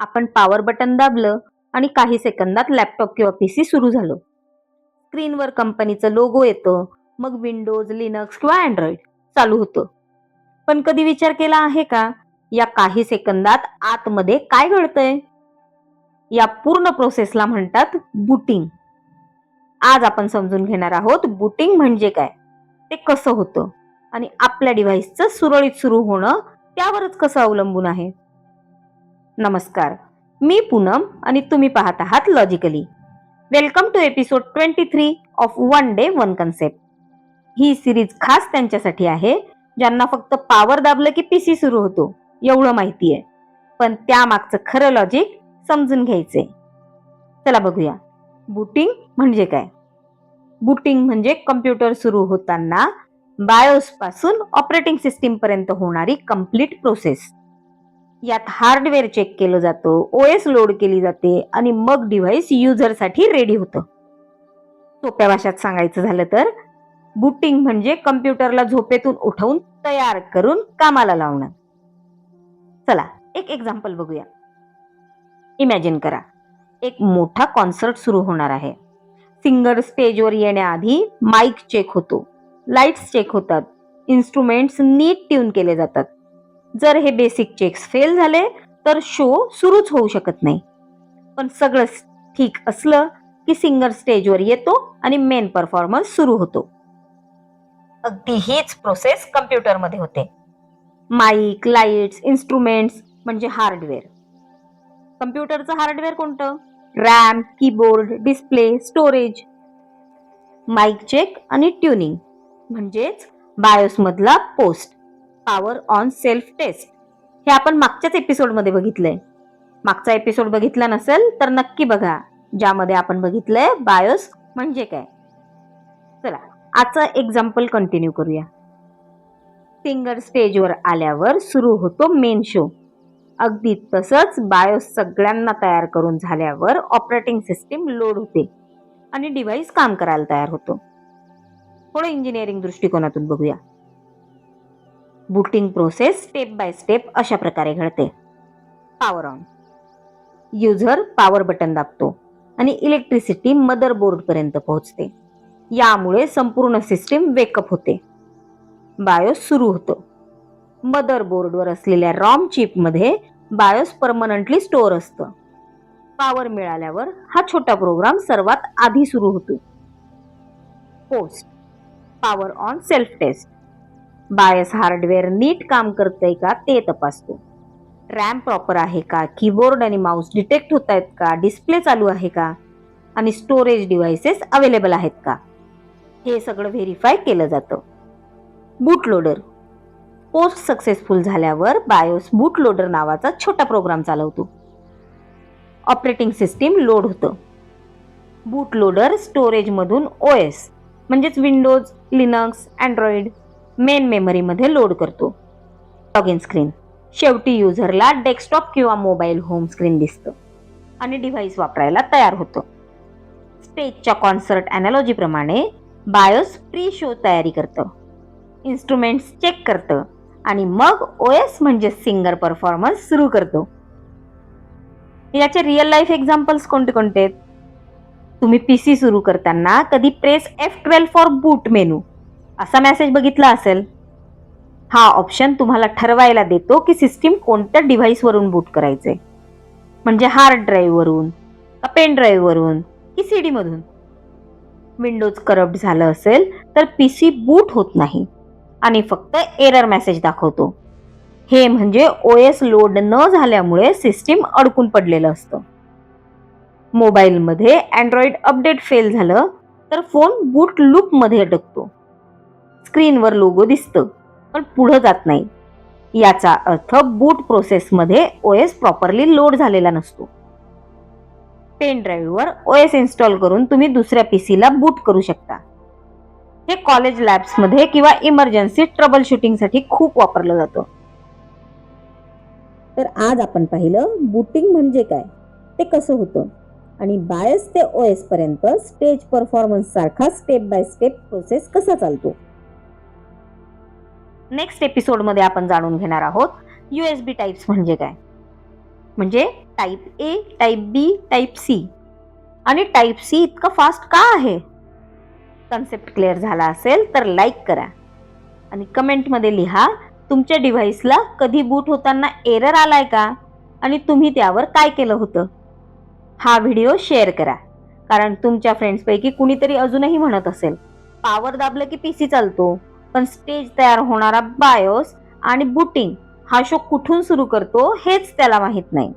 आपण power button दाबलं आणि काही सेकंदात लॅपटॉप किंवा पीसी सुरू झालं. स्क्रीनवर कंपनीचं लोगो येतं, मग विंडोज, लिनक्स किंवा अँड्रॉइड चालू होतं. पण कधी विचार केला आहे का, या काही सेकंदात आतमध्ये काय घडतंय? या पूर्ण प्रोसेसला म्हणतात बूटिंग. आज आपण समजून घेणार आहोत बूटिंग म्हणजे काय, ते कसं होतं आणि आपल्या डिव्हाइसचं सुरळीत सुरू होणं त्यावरच कसं अवलंबून आहे. नमस्कार, मी पूनम आणि तुम्ही पाहत आहात logically. Welcome to episode 23 of one day one concept. ही सिरीज खास त्यांच्यासाठी आहे ज्यांना फक्त पॉवर दाबलं की पीसी सुरू होतो एवढं माहिती आहे, पण त्यामागचं खरं लॉजिक समजून घ्यायचंय. चला बघूया, बूटिंग म्हणजे काय. बूटिंग म्हणजे कम्प्युटर सुरू होताना बायोस पासून ऑपरेटिंग सिस्टीम पर्यंत होणारी कंप्लीट प्रोसेस. यात हार्डवेअर चेक केलं जातं, ओएस लोड केली जाते आणि मग डिव्हाइस युजरसाठी रेडी होतं. सोप्या भाषेत सांगायचं झालं तर बूटिंग म्हणजे कम्प्युटरला झोपेतून उठवून तयार करून कामाला लावणं. चला एक एक्झाम्पल बघूया. इमॅजिन करा, एक मोठा कॉन्सर्ट सुरू होणार आहे. सिंगर स्टेजवर येण्याआधी माईक चेक होतो, लाईट्स चेक होतात, इन्स्ट्रुमेंट्स नीट ट्यून केले जातात. जर हे बेसिक चेक्स फेल झाले तर शो सुरूच होऊ शकत नाही. पण सगळं ठीक असलं की सिंगर स्टेजवर येतो आणि मेन परफॉर्मन्स सुरू होतो. अगदी हीच प्रोसेस कम्प्युटरमध्ये होते. माईक, लाईट्स, इन्स्ट्रुमेंट्स म्हणजे हार्डवेअर. कम्प्युटरचं हार्डवेअर कोणतं? RAM, keyboard, display, storage. Mic check आणि ट्युनिंग म्हणजेच बायोस मधला POST, power on self test. हे आपण मागच्याच एपिसोडमध्ये बघितलंय. मागचा एपिसोड बघितला नसेल तर नक्की बघा, ज्यामध्ये आपण बघितलंय बायोस म्हणजे काय. चला आजचा एक्झाम्पल कंटिन्यू करूया. सिंगर स्टेजवर आल्यावर सुरू होतो मेन शो. अगदी तसंच बायोस सगळ्यांना तयार करून झाल्यावर ऑपरेटिंग सिस्टीम लोड होते आणि डिव्हाइस काम करायला तयार होतो. थोडं इंजिनिअरिंग दृष्टिकोनातून बघूया. Booting process step by step अशा प्रकारे घडते. Power on, user power button दाबतो आणि इलेक्ट्रिसिटी मदरबोर्ड पर्यंत पोहोचते. यामुळे संपूर्ण सिस्टीम वेकअप होते. बायोस सुरू होतो. मदरबोर्डवर असलेल्या रॉम चिप मध्ये बायोस परमनंटली स्टोअर असतं. पॉवर मिळाल्यावर हा छोटा प्रोग्राम सर्वात आधी सुरू होतो. POST, power on self test. BIOS hardware नीट काम करतंय का ते तपासतो. रॅम प्रॉपर आहे का, कीबोर्ड आणि माऊस डिटेक्ट होत आहेत का, डिस्प्ले चालू आहे का आणि स्टोरेज डिव्हाइसेस अवेलेबल आहेत का, हे सगळं व्हेरीफाय केलं जातं. बूट लोडर, पोस्ट सक्सेसफुल झाल्यावर बायोस बूट लोडर नावाचा छोटा प्रोग्राम चालवतो. ऑपरेटिंग सिस्टीम लोड होतं. बूट लोडर स्टोरेज मधून ओएस म्हणजेच विंडोज, लिनक्स, अँड्रॉइड मेन मेमरीमध्ये लोड करतो. लॉगिन स्क्रीन, शेवटी युजरला डेस्कटॉप किंवा मोबाईल होम स्क्रीन दिसतं आणि डिव्हाइस वापरायला तयार होतं. स्टेजच्या कॉन्सर्ट अॅनालॉजी प्रमाणे बायोस प्री शो तयारी करतं, इन्स्ट्रुमेंट्स चेक करतं आणि मग ओएस म्हणजे सिंगर परफॉर्मन्स सुरू करतो. याचे रिअल लाईफ एक्झाम्पल्स कोणते कोणते आहेत? तुम्ही पीसी सुरू करताना कधी press F12 for boot menu असा मेसेज बघितला असेल. हा ऑप्शन तुम्हाला ठरवायला देतो की सिस्टीम कोणत्या डिव्हाइस वरून बूट करायचे, म्हणजे हार्ड ड्राईव्ह वरून का पेन ड्राईव्ह वरून की सीडी मधून. विंडोज करप्ट झालं असेल तर पीसी बूट होत नाही आणि फक्त एरर मेसेज दाखवतो. हे म्हणजे ओएस लोड न झाल्यामुळे सिस्टीम अडकून पडलेलं असतं. मोबाईलमध्ये अँड्रॉइड अपडेट फेल झालं तर फोन बूट लूप मध्ये अडकतो. स्क्रीनवर लोगो दिसतं पण पुढे जात नाही. याचा अर्थ बूट प्रोसेसमध्ये ओएस प्रॉपरली लोड झालेला नसतो. पेन ड्राईव्हवर ओएस इन्स्टॉल करून तुम्ही दुसऱ्या पीसीला बूट करू शकता. हे कॉलेज लॅब्समध्ये किंवा इमर्जन्सी ट्रबल शूटिंगसाठी खूप वापरलं जातं. तर आज आपण पाहिलं बूटिंग म्हणजे काय, ते कसं होतं आणि बायस ते ओएस पर्यंत स्टेज परफॉर्मन्स सारखा स्टेप बाय स्टेप प्रोसेस कसा चालतो. नेक्स्ट एपिसोडमध्ये आपण जाणून घेणार आहोत USB टाइप्स म्हणजे काय. म्हणजे type A, type B, type C. आणि टाईप सी इतका फास्ट का आहे? कन्सेप्ट क्लिअर झाला असेल तर लाईक करा आणि कमेंटमध्ये लिहा तुमच्या डिव्हाइसला कधी बूट होताना एरर आलाय का आणि तुम्ही त्यावर काय केलं होतं. हा व्हिडिओ शेअर करा, कारण तुमच्या फ्रेंड्सपैकी कुणीतरी अजूनही म्हणत असेल पॉवर दाबलं की पीसी चालतो, पण स्टेज तयार होणारा बायोस आणि बूटिंग हा शो कुठून सुरू करतो हेच त्याला माहित नाही.